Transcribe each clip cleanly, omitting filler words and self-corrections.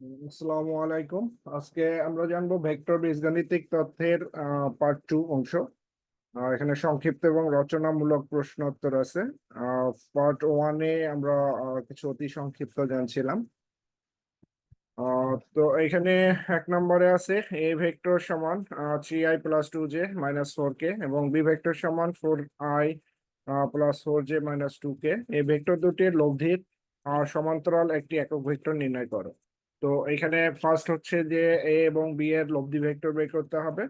আসসালামু আলাইকুম। আজকে আমরা জানবো ভেক্টর বীজগাণিতিক তথ্যের পার্ট 2 অংশ। এখানে সংক্ষিপ্ত এবং রচনামূলক প্রশ্ন উত্তর আছে। পার্ট 1-এ আমরা কিছু অতি সংক্ষিপ্ত জানছিলাম। তো এখানে 1 নম্বরে আছে এ ভেক্টর সমান 3i+2j-4k এবং বি ভেক্টর সমান 4i+4j-2k। এই ভেক্টর দুটির লব্ধির সমান্তরাল একটি একক ভেক্টর নির্ণয় করো। তো এখানে ফার্স্ট হচ্ছে যে এ এবং বি এর লব্ধি ভেক্টর বের করতে হবে।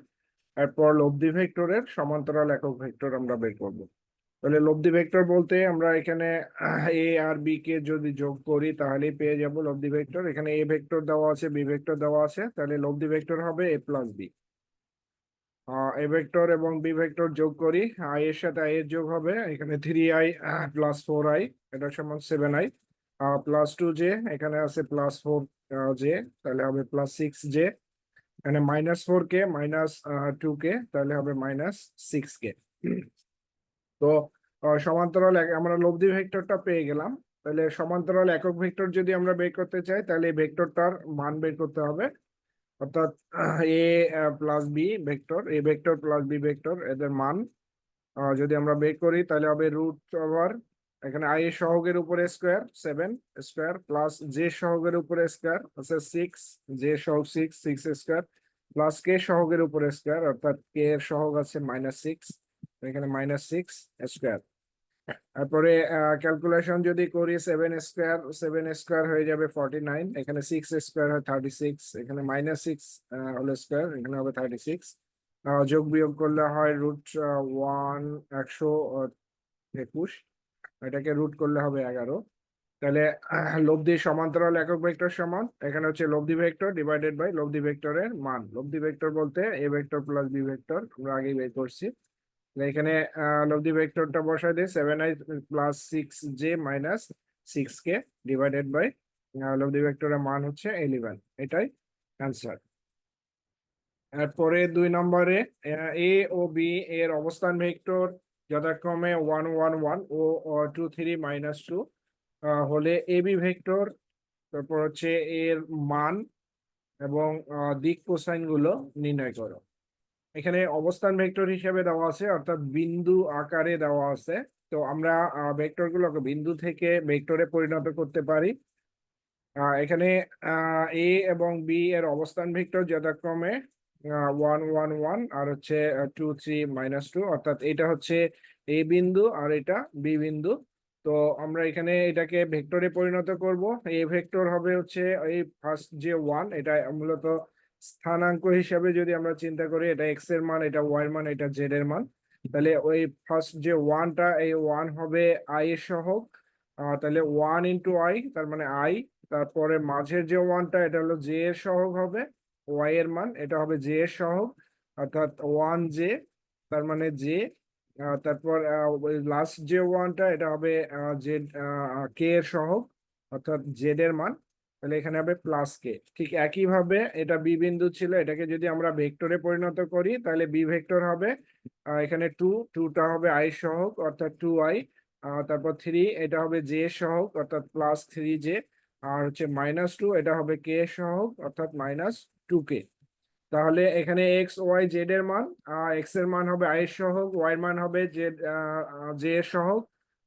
এরপর লব্ধি ভেক্টরের সমান্তরাল একক ভেক্টর আমরা বের করব। তাহলে লব্ধি ভেক্টর বলতে আমরা এখানে এ আর বি কে যদি যোগ করি তাহলেই পেয়ে যাব লব্ধি ভেক্টর। এখানে এ ভেক্টর দেওয়া আছে, বি ভেক্টর দেওয়া আছে, তাহলে লব্ধি ভেক্টর হবে a+b। এ ভেক্টর এবং বি ভেক্টর যোগ করি, আই এর সাথে আই এর যোগ হবে, এখানে 3i+4i, এটা সমান 7i, +2j, এখানে আছে +4j, তাহলে হবে +6j, এখানে -4k -2k, তাহলে হবে -6k। তো সমান্তরাল আমরা লব্ধি ভেক্টরটা পেয়ে গেলাম। তাহলে সমান্তরাল একক ভেক্টর যদি আমরা বের করতে চাই তাহলে এই ভেক্টরটার মান বের করতে হবে। অর্থাৎ A plus B vector, A vector plus B vector, এদের মান যদি আমরা বের করি তাহলে হবে √ওভার, এখানে আই এর সহগের উপরে স্কোয়ার 7 স্কোয়ার, প্লাস জে সহগের উপরে স্কোয়ার আছে 6, জে সহগ 6 স্কোয়ার, প্লাস কে সহগের উপরে স্কোয়ার, অর্থাৎ কে এর সহগ আছে -6, এখানে -6 স্কোয়ার। তারপরে ক্যালকুলেশন যদি করি, 7 স্কোয়ার হয়ে যাবে 49, এখানে 6 স্কোয়ার হয় 36, এখানে -6 হোল স্কোয়ার, এখানে হবে 36। যোগ বিয়োগ করলে হয় √1 121, এটাকে রুট করলে হবে 11। তাহলে লব্ধি সমান্তরাল একক ভেক্টর সমান, এখানে হচ্ছে লব্ধি ভেক্টর ডিভাইডেড বাই লব্ধি ভেক্টরের মান। লব্ধি ভেক্টর বলতে A vector plus B vector, আমরা আগেই বের করছি। এখানে লব্ধি ভেক্টরটা বসাই দিই, 7i+6j-6k ডিভাইডেড বাই লব্ধি ভেক্টরের মান হচ্ছে 11, এটাই অ্যান্সার। এরপরে 2 নম্বরে এ ও বি এর অবস্থান ভেক্টর যথাক্রমে 1 1 1 ও 2 3 -2 হলে এ বি ভেক্টর, তারপর হচ্ছে এর মান এবং দিক কোসাইন গুলো নির্ণয় করো। এখানে অবস্থান ভেক্টর হিসেবে দেওয়া আছে, অর্থাৎ বিন্দু আকারে দেওয়া আছে। তো আমরা ভেক্টর গুলোকে বিন্দু থেকে ভেক্টরে পরিণত করতে পারি। এখানে এ এবং বি এর অবস্থান ভেক্টর যথাক্রমে 1 1 1 আর হচ্ছে 2 3 -2, অর্থাৎ এটা হচ্ছে এ বিন্দু আর এটা বি বিন্দু। তো আমরা এখানে এটাকে ভেক্টরে পরিণত করব। এ ভেক্টর হবে হচ্ছে এই ফার্স্ট যে 1, এটা মূলত স্থানাঙ্ক হিসাবে যদি আমরা চিন্তা করি, এটা এক্স এর মান, এটা ওয়াই এর মান, এটা জেড এর মান। তাহলে ওই ফার্স্ট যে 1টা, এই 1 হবে আই এর সহগ, তাহলে 1 × i, তার মানে আই। তারপরে মাঝের যে 1টা, এটা হলো জে এর সহগ হবে, ওয়াই এর মান, এটা হবে জে এর সহগ, অর্থাৎ 1j, তার মানে জে। তারপর লাস্ট যে 1টা, এটা হবে জেড, কে এর সহগ, অর্থাৎ জেড এর মান, তাহলে এখানে হবে +k। ঠিক একইভাবে এটা বি বিন্দু ছিল, এটাকে যদি আমরা ভেক্টরে পরিণত করি তাহলে বি ভেক্টর হবে এখানে 2টা হবে আই সহগ, অর্থাৎ 2i, তারপর 3, এটা হবে জে সহগ, অর্থাৎ +3j, আর হচ্ছে -2, এটা হবে কে সহগ, অর্থাৎ -2k। তাহলে এখানে এক্স ওয়াই জেড এর মান, এক্স এর মান হবে আই এর সহগ, ওয়াই এর মান হবে জেড জে এর সহগ,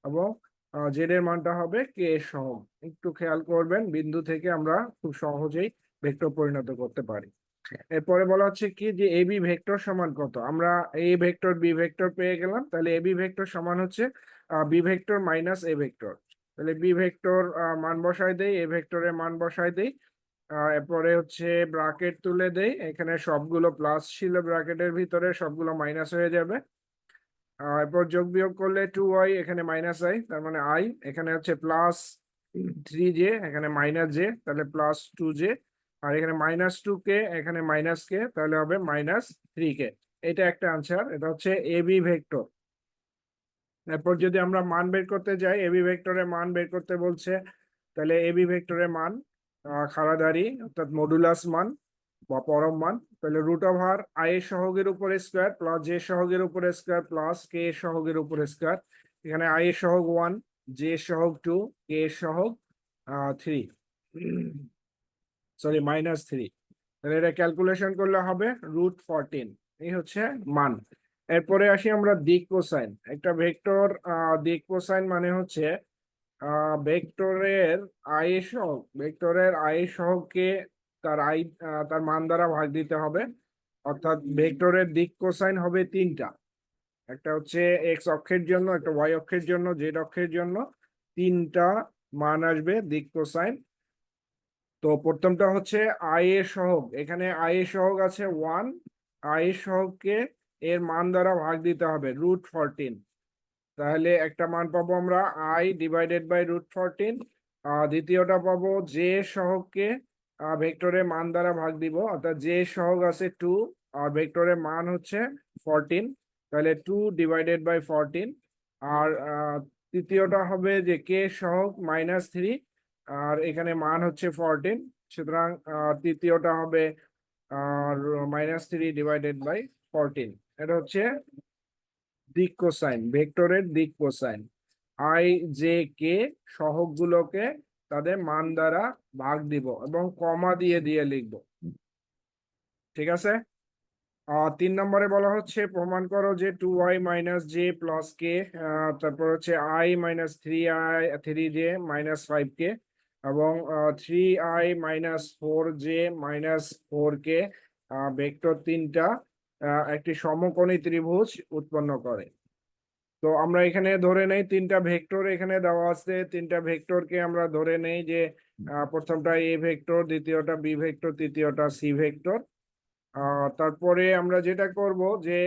এবং জেড এর মানটা হবে কে এর সহগ। একটু খেয়াল করবেন, বিন্দু থেকে আমরা খুব সহজেই ভেক্টর পরিণত করতে পারি। এরপরে বলা হচ্ছে কি যে এ বি ভেক্টর সমান কত। আমরা এ ভেক্টর বি ভেক্টর পেয়ে গেলাম, তাহলে এ বি ভেক্টর সমান হচ্ছে B vector minus A vector. তাহলে বি ভেক্টর মান বসাই দেই, এ ভেক্টরের মান বসাই দেই, এরপরে হচ্ছে ব্রাকেট তুলে দেই, এখানে সবগুলো প্লাস ছিল ব্রাকেটের ভিতরে, সবগুলো মাইনাস হয়ে যাবে। এরপর যোগ বিয়োগ করলে 2i, এখানে -i, তার মানে আই, এখানে হচ্ছে +3j, এখানে -j, তাহলে +2j, আর এখানে -2k, এখানে -k, তাহলে হবে -3k। এটা একটা আনসার, এটা হচ্ছে এ বি ভেক্টর। এরপর যদি আমরা মান বের করতে যাই, এবি ভেক্টরের মান বের করতে বলছে, তাহলে এবি ভেক্টরের মান খাড়াদাড়ি, অর্থাৎ মডুলাস মান বা পরম মান, তাহলে √ওভার আই এর সহগের উপরে স্কোয়ার প্লাস জে সহগের উপরে স্কোয়ার প্লাস কে এর সহগের উপরে স্কোয়ার। এখানে আই এর সহগ 1, জে এর সহগ 2, কে এর সহগ 3। সরি -3, তাহলে এটা ক্যালকুলেশন করলে হবে √14, এই হচ্ছে মান। এরপরে আসি আমরা দিক কোসাইন। একটা ভেক্টর দিক কোসাইন মানে হচ্ছে ভেক্টরের আই সহগকে তার মান দ্বারা ভাগ দিতে হবে। অর্থাৎ ভেক্টরের দিক কোসাইন হবে তিনটা, একটা হচ্ছে এক্স অক্ষের জন্য, একটা ওয়াই অক্ষের জন্য, জেড অক্ষের জন্য, তিনটা মান আসবে দিক কোসাইন। তো প্রথমটা হচ্ছে আই এর সহগ, এখানে আই এর সহগ আছে 1, আই এর সহগকে এর মান দ্বারা ভাগ দিতে হবে √14, তাহলে একটা মান পাবো আমরা আই ডিভাইডেড বাই √14। দ্বিতীয়টা পাবো জে সহগকে ভেক্টরের মান দ্বারা ভাগ দিব, অর্থাৎ জে সহগ আছে 2 আর ভেক্টরের মান হচ্ছে 14, তাহলে 2 ডিভাইডেড বাই 14। আর তৃতীয়টা হবে যে কে সহগ -3 আর এখানে মান হচ্ছে 14, সুতরাং তৃতীয়টা হবে আর -3 ডিভাইডেড বাই 14। এটা হচ্ছে দিক কোসাইন, ভেক্টরের দিক কোসাইন। আই জে কে সহগগুলোকে তাদের মান দ্বারা ভাগ দিব এবং কমা দিয়ে দিয়ে লিখব। ঠিক আছে। 3 নম্বরে বলা হচ্ছে প্রমাণ করো যে 2y - j + k, তারপর হচ্ছে i - 3j - 5k এবং 3i - 4j - 4k ভেক্টর তিনটা একটি সমকোণী ত্রিভুজ উৎপন্ন করে। তো আমরা এখানে ধরে নেই তিনটা ভেক্টর এখানে দেওয়া আছে, তিনটা ভেক্টরকে আমরা ধরে নেই যে প্রথমটা এ ভেক্টর, দ্বিতীয়টা বি ভেক্টর, তৃতীয়টা সি ভেক্টর। তারপরে আমরা যেটা করব যে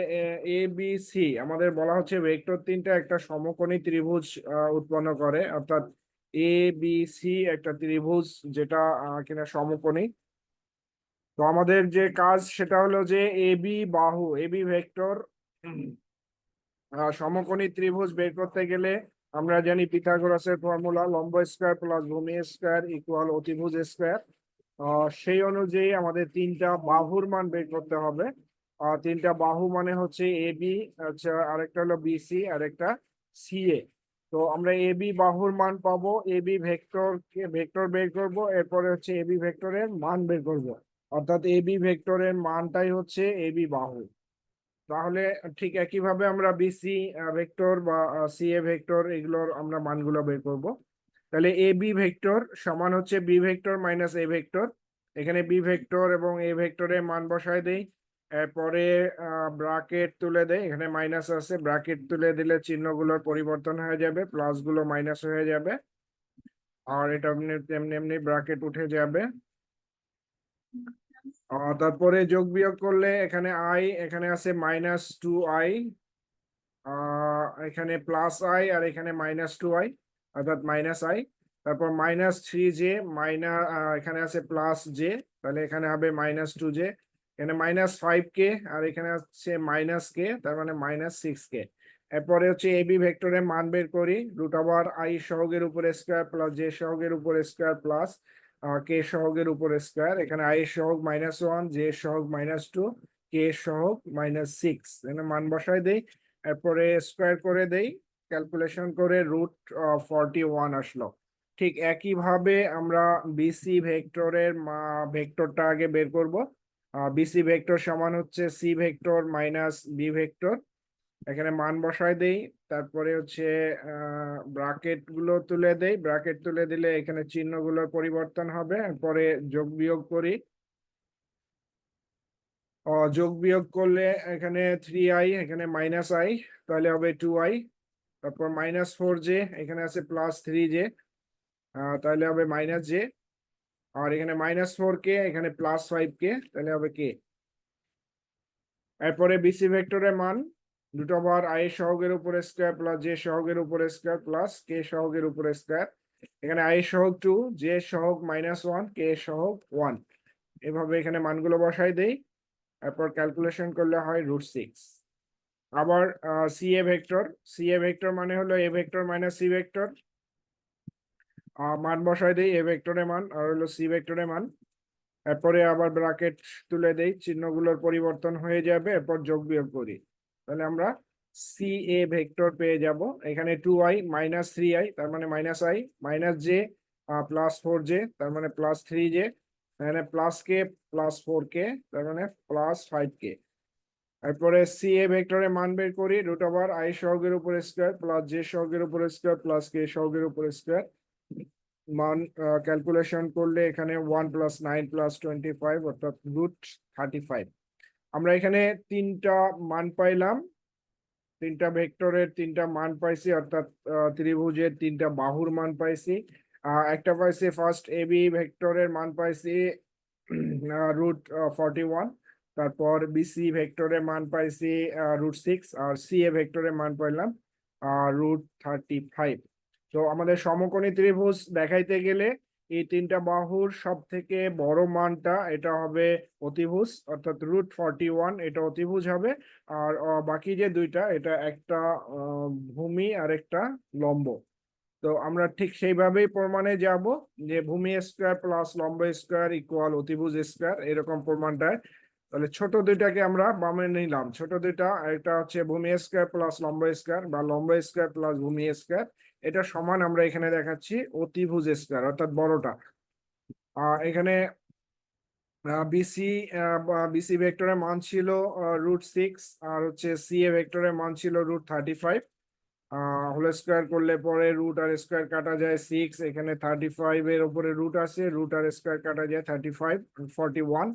এ বি সি আমাদের বলা হচ্ছে ভেক্টর তিনটা একটা সমকোণী ত্রিভুজ উৎপন্ন করে, অর্থাৎ এ বি সি একটা ত্রিভুজ যেটা কিনা সমকোণী। তো আমাদের যে কাজ সেটা হলো যে এ বি বাহু, এ বি ভেক্টর সমকোণী ত্রিভুজ বের করতে গেলে আমরা জানি পিথাগোরাসের ফর্মুলা, লম্ব স্কয়ার প্লাস ভূমি স্কয়ার ইকুয়াল অতিভুজ স্কয়ার। সেই অনুযায়ী আমাদের তিনটা বাহুর মান বের করতে হবে। তিনটা বাহু মানে হচ্ছে এ বি, আচ্ছা আরেকটা হলো বিসি, আরেকটা সিএ। তো আমরা এ বি বাহুর মান পাবো, এ বি ভেক্টর বের করব, এরপরে হচ্ছে এ বি ভেক্টরের মান বের করব, অর্থাৎ এ বি ভেক্টরের মানটাই হচ্ছে এ বি বাহু। তাহলে ঠিক একইভাবে আমরা বিসি ভেক্টর বা সিএ ভেক্টর এগুলোর আমরা মানগুলো বের করব। তাহলে এ বি ভেক্টর সমান হচ্ছে B vector minus A vector. এখানে বি ভেক্টর এবং এ ভেক্টরের মান বসায় দেই, এরপরে ব্রাকেট তুলে দেই, এখানে মাইনাস আছে, ব্রাকেট তুলে দিলে চিহ্নগুলোর পরিবর্তন হয়ে যাবে, প্লাস গুলো মাইনাস হয়ে যাবে আর এটা এমনি এমনি ব্রাকেট উঠে যাবে। তারপরে যোগ বিয়োগ করলে এখানে আই, এখানে আছে -2i, এখানে +i আর এখানে -2i, অর্থাৎ -i। তারপর -3j এখানে আছে +j, তাহলে এখানে হবে -2j। এখানে -5k আর এখানে আছে -k, তার মানে -6k। এরপরে হচ্ছে এবি ভেক্টরের মান বের করি, √i সহগের উপর স্কয়ার প্লাস j সহগের উপর স্কয়ার প্লাস k সহগের উপর স্কয়ার। এখানে i সহগ -1, j সহগ -2, k সহগ -6, এখানে মান বসাই দেই, এরপরে স্কোয়ার করে দেই, ক্যালকুলেশন করে √41 আসলো। ঠিক একইভাবে আমরা বিসি ভেক্টরের ভেক্টরটা আগে বের করব। বিসি ভেক্টর সমান হচ্ছে C vector minus B vector, এখানে মান বসায় দেই, তারপরে হচ্ছে ব্রাকেট গুলো তুলে দেই, ব্রাকেট তুলে দিলে এখানে চিহ্নগুলোর পরিবর্তন হবে, পরে যোগ বিয়োগ করি। যোগ বিয়োগ করলে এখানে 3i, এখানে -i, তাহলে হবে 2i। তারপর -4j, এখানে আছে +3j, তাহলে হবে -j। আর এখানে -4k, এখানে +5k, তাহলে হবে k। এরপরে বিসি ভেক্টরের মান √i সহগের উপর স্কয়ার প্লাস j সহগের উপর স্কয়ার প্লাস k সহগের উপর স্কয়ার। এখানে i সহগ 2, j সহগ -1, k সহগ 1। এভাবে এখানে মানগুলো বসাই দেই, এরপর ক্যালকুলেশন করলে হয় √6। আবার সিএ ভেক্টর, সিএ ভেক্টর মানে হলো A vector minus C vector. মান বসাই দেই, এ ভেক্টরের মান আর হলো সি ভেক্টরের মান, এরপরে আবার ব্রাকেট তুলে দেই, চিহ্নগুলোর পরিবর্তন হয়ে যাবে, এরপর যোগ বিয়োগ করি, তাহলে আমরা সি এ ভেক্টর পেয়ে যাব। এখানে 2i -3i, তার মানে -i, -j +4j, তার মানে +3j, এখানে প্লাস কে প্লাস 4k, তার মানে প্লাস 5k। তারপরে সি এ ভেক্টরের মান বের করি, রুট ওভার আই সহগের উপর স্কোয়ার প্লাস জে সহগের উপর স্কোয়ার প্লাস কে সহগের উপর স্কোয়ার। মান ক্যালকুলেশন করলে এখানে 1 + 9 + 25 অর্থাৎ √35। আমরা এখানে তিনটা মান পাইলাম, তিনটা ভেক্টরের তিনটা মান পাইছি, অর্থাৎ ত্রিভুজের তিনটা বাহুর মান পাইছি। একটা পাইছি ফার্স্ট এবি ভেক্টরের মান পাইছি √41, তারপর বিসি ভেক্টরের মান পাইছি √6, আর সি এ ভেক্টরের মান পাইলাম √35। তো আমাদের সমকোণী ত্রিভুজ দেখাইতে গেলে এই তিনটা বাহুর সব থেকে বড় মানটা এটা হবে অতিভুজ, অর্থাৎ √41 এটা অতিভুজ হবে। আর বাকি যে দুইটা, এটা একটা ভূমি আর একটা লম্ব। তো আমরা ঠিক সেইভাবেই প্রমাণে যাব যে ভূমি স্কয়ার প্লাস লম্ব স্কয়ার ইকুয়াল অতিভুজ স্কয়ার, এরকম প্রমাণটায়। তাহলে ছোট দুইটাকে আমরা বামে নিলাম, ছোট দুইটা, একটা হচ্ছে ভূমি স্কয়ার প্লাস লম্ব স্কয়ার বা লম্ব স্কয়ার প্লাস ভূমি স্কয়ার, এটা সমান আমরা এখানে দেখাচ্ছি অতিভুজ স্কয়ার, অর্থাৎ বড়টা। এখানে বিসি বিসি ভেক্টরের মান ছিল √6, আর হচ্ছে সি এ ভেক্টরের মান ছিল √35। হোল স্কোয়ার করলে পরে রুট আর স্কোয়ার কাটা যায় 6, এখানে 35 এর উপরে রুট আছে, রুট আর স্কোয়ার কাটা যায় 35, 41।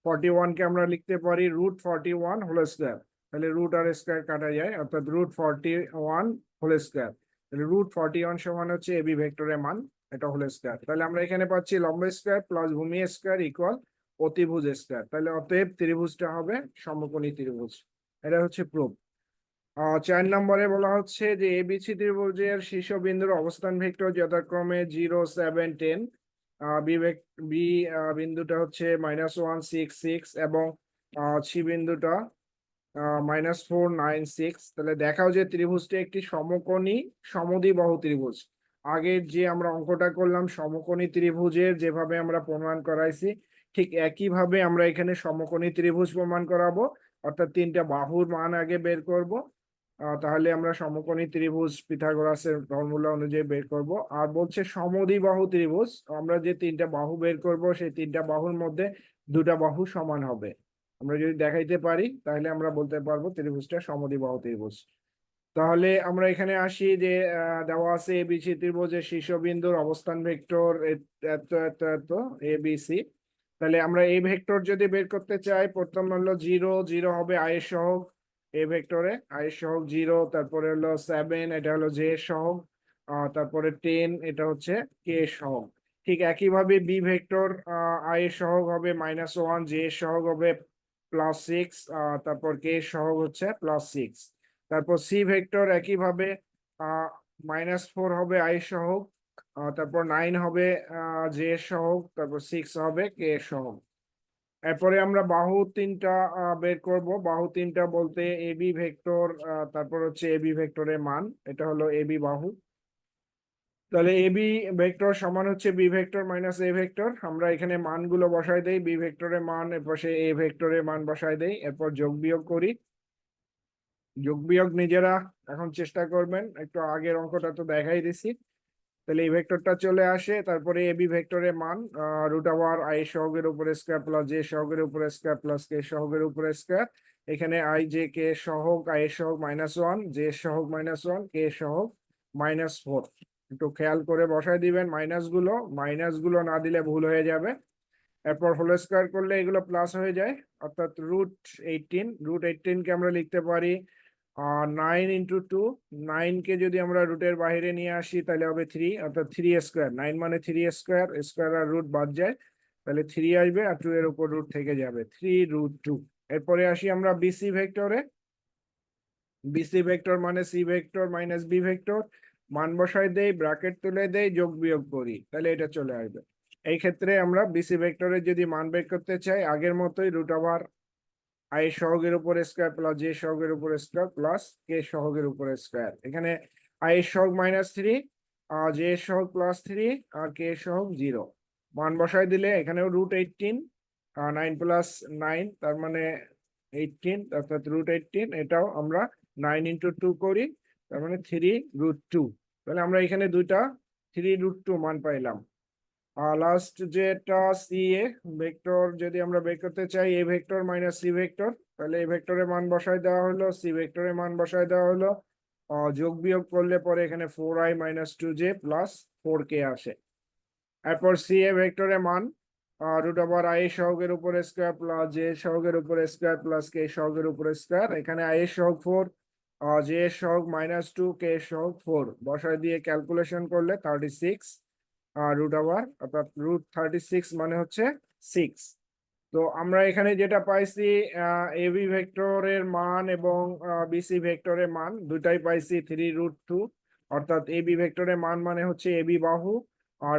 41 কে আমরা লিখতে পারি √41 হোল স্কোয়ার, তাহলে রুট আর স্কোয়ার কাটা যায়, অর্থাৎ √41 হোল স্কোয়ার। তাহলে √41 সমান হচ্ছে এবি ভেক্টরের মান, এটা হোল স্কোয়ার। তাহলে আমরা এখানে পাচ্ছি লম্ব স্কোয়ার প্লাস ভূমি স্কোয়ার ইকুয়াল অতিভুজ স্কোয়ার। তাহলে অতএব ত্রিভুজটা হবে সমকোণী ত্রিভুজ। এটা হচ্ছে প্রুফ। 4 নম্বরে বলা হচ্ছে যে এবিসি ত্রিভুজের শীর্ষবিন্দুর অবস্থান ভেক্টর যথাক্রমে 0, 7, 10। বি বিন্দুটা হচ্ছে -1, 6, 6 এবং সি বিন্দুটা -4, 9, 6। তাহলে দেখাও যে ত্রিভুজটি একটি সমকোণী সমদ্বিবাহু ত্রিভুজ। আগের যে আমরা অঙ্কটা করলাম সমকোণী ত্রিভুজের যেভাবে আমরা প্রমাণ করাইছি, ঠিক একইভাবে আমরা এখানে সমকোণী ত্রিভুজ প্রমাণ করাবো। অর্থাৎ তিনটা বাহুর মান আগে বের করব, তাহলে আমরা সমকোণী ত্রিভুজ পিথাগোরাসের ফর্মুলা অনুযায়ী বের করব। আর বলছে সমদ্বিবাহু ত্রিভুজ, আমরা যে তিনটা বাহু বের করব সেই তিনটা বাহুর মধ্যে দুটা বাহু সমান হবে। আমরা যদি দেখাইতে পারি তাহলে আমরা বলতে পারবো ত্রিভুজটা সমদ্বিবাহু ত্রিভুজ। তাহলে আমরা এখানে আসি যে দেওয়া আছে এবিসি ত্রিভুজের শীর্ষবিন্দুর অবস্থান ভেক্টর এত এত এত এবিসি। তাহলে আমরা এই ভেক্টর যদি বের করতে চাই, প্রথম হলো 0, 0 হবে আই এর সহগ, এ ভেক্টরে আই এর সহগ 0, তারপরে হলো 7, এটা হলো জে এর সহগ, তারপরে 10, এটা হচ্ছে কে এর সহগ। ঠিক একইভাবে বি ভেক্টর আই এর সহগ হবে -1, জে এর সহগ হবে +6, তারপর কে এর সহগ হচ্ছে +6। তারপর সি ভেক্টর একইভাবে -4 হবে আই এর সহগ, তারপর 9 হবে জে এর সহগ, তারপর 6 হবে কে এর সহগ। এরপরে আমরা বাহু তিনটা বের করব। বাহু তিনটা বলতে এবি ভেক্টর, তারপর হচ্ছে এবি ভেক্টরের মান, এটা হলো এবি বাহু। তাহলে এবি ভেক্টর সমান হচ্ছে B vector minus A vector. আমরা এখানে মানগুলো বসাই দেই, বি ভেক্টরের মান, এরপর সে এ ভেক্টরের মান বসাই দেই, এরপর যোগ বিয়োগ করি। যোগ বিয়োগ নিজেরা এখন চেষ্টা করবেন, একটু আগের অঙ্কটা তো দেখাই দিছি। তাহলে এই ভেক্টরটা চলে আসে, তারপরে এবি ভেক্টরের মান √আই সহগের উপর স্কয়ার প্লাস জে সহগের উপর স্কয়ার প্লাস কে সহগের উপর স্কয়ার। এখানে আই জে কে সহগ, আই এর সহগ -1, জে সহগ -1, কে সহগ -4। একটু খেয়াল করে বসাই দিবেন মাইনাস গুলো না দিলে ভুল হয়ে যাবে। এরপর হোল স্কয়ার করলে এগুলো প্লাস হয়ে যায়, অর্থাৎ √18। √18 কে আমরা লিখতে পারি 9 × 2। 9 কে যদি আমরা রুটের বাইরে নিয়ে আসি তাহলে হবে 3, অর্থাৎ 3 স্কোয়ার। 9 মানে 3 স্কোয়ার, স্কোয়ার আর রুট বাদ যায়, তাহলে 3 আসবে আর 2 এর উপর রুট থেকে যাবে, 3√2। এরপরে আসি আমরা বিসি ভেক্টরে। বিসি ভেক্টর মানে C vector minus B vector, মান বসাই দেই, ব্র্যাকেট তুলে দেই, যোগ বিয়োগ করি, তাহলে এটা চলে আসবে। এই ক্ষেত্রে আমরা বিসি ভেক্টরের যদি মান বের করতে চাই, আগের মতোই √আই সহগের উপর স্কয়ার প্লাস জে সহগের উপর স্কয়ার প্লাস কে সহগের উপর স্কয়ার। এখানে আই সহগ -3, জে সহগ +3, আর কে সহগ 0। মান বসাই দিলে এখানেও √18, 9 + 9 তার মানে 18, অর্থাৎ √18। এটাও আমরা 9 × 2 করি, তার মানে 3√2। তাহলে আমরা এখানে দুইটা 3√2 মান পাইলাম। লাস্ট যেটা সি এ ভেক্টর, যদি আমরা বের করতে চাই A vector minus C vector, তাহলে এ ভেক্টরের মান বসায় দেওয়া হলো, সি ভেক্টরের মান বসায় দেওয়া হলো, যোগ বিয়োগ করলে পরে এখানে 4i minus 2j plus 4k আসে। এরপর সি এ ভেক্টরের মান রুট ওভার আই সহগের উপরে স্কোয়ার প্লাস জে সহগের উপরে স্কোয়ার প্লাস কে সহগের উপরে স্কোয়ার, এখানে আই এর সহগ 4, জে এর সহগ -2, কে এর সহগ 4 বসায় দিয়ে ক্যালকুলেশন করলে 36 রুট ওভার, অর্থাৎ √36 মানে হচ্ছে 6। তো আমরা এখানে যেটা পাইছি এবি ভেক্টরের মান এবং বিসি ভেক্টরের মান দুটাই পাইছি 3√2, অর্থাৎ এবি ভেক্টরের মান মানে হচ্ছে এবি বাহু, আর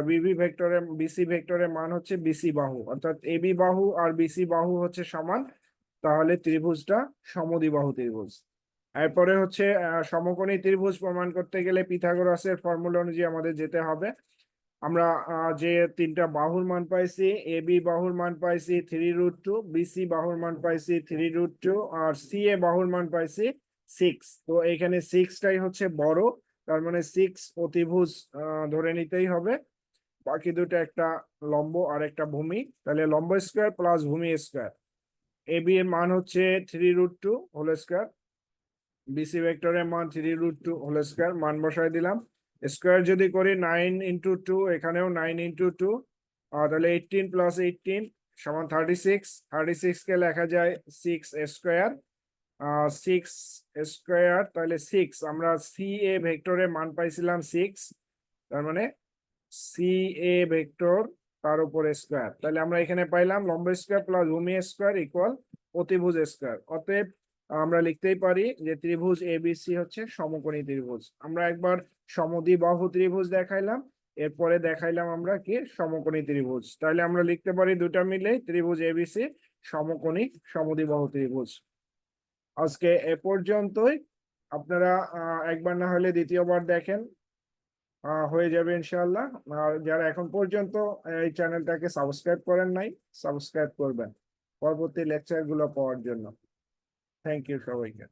বিসি ভেক্টরের মান হচ্ছে বিসি বাহু, অর্থাৎ এবি বাহু আর বিসি বাহু হচ্ছে সমান, তাহলে ত্রিভুজটা সমদ্বিবাহু ত্রিভুজ। এরপরে হচ্ছে সমকোণী ত্রিভুজ প্রমাণ করতে গেলে পিথাগোরাসের ফর্মুলা অনুযায়ী আমাদের যেতে হবে। আমরা যে তিনটা বাহুর মান পাইছি, এ বি বাহুর মান পাইছি 3√2, বিসি বাহুর মান পাইছি 3√2, আর সি এ বাহুর মান পাইছি 6। তো এখানে 6টাই হচ্ছে বড়, তার মানে 6 অতিভুজ ধরে নিতেই হবে। বাকি দুটো একটা লম্ব আর একটা ভূমি, তাহলে লম্ব স্কোয়ার প্লাস ভূমি স্কোয়ার। এ বি এর মান হচ্ছে 3√2 হোল স্কোয়ার, বিসি ভেক্টরের মান 3√2 হোল স্কোয়ার, মান বসায় দিলাম। স্কোয়ার যদি করি 9 × 2, এখানেও 9 × 2, তাহলে 18 + 18 সমান 36, 36 কে লেখা যায় 6 স্কোয়ার, 6 স্কোয়ার তাহলে 6, আমরা সি এ ভেক্টরের মান পাইছিলাম 6, তার মানে সি এ ভেক্টর তার উপর স্কোয়ার, তাহলে আমরা এখানে পাইলাম লম্ব স্কোয়ার প্লাস ভূমি স্কোয়ার ইকুয়াল অতিভুজ স্কোয়ার। অতএব আমরা লিখতেই পারি যে ত্রিভুজ এবিসি হচ্ছে সমকোণী ত্রিভুজ। আমরা একবার সমদ্বিবাহু ত্রিভুজ দেখাইলাম, এরপরে দেখাইলাম আমরা কি সমকোণী ত্রিভুজ, তাহলে আমরা লিখতে পারি দুটা মিলে ত্রিভুজ এবিসি সমকোণী সমদ্বিবাহু ত্রিভুজ। আজকে এ পর্যন্তই, আপনারা একবার না হলে দ্বিতীয়বার দেখেন, হয়ে যাবে ইনশাআল্লাহ। আর যারা এখন পর্যন্ত এই চ্যানেলটাকে সাবস্ক্রাইব করেন নাই, সাবস্ক্রাইব করবেন পরবর্তী লেকচার গুলো পাওয়ার জন্য। থ্যাংক ইউ সবাইকে।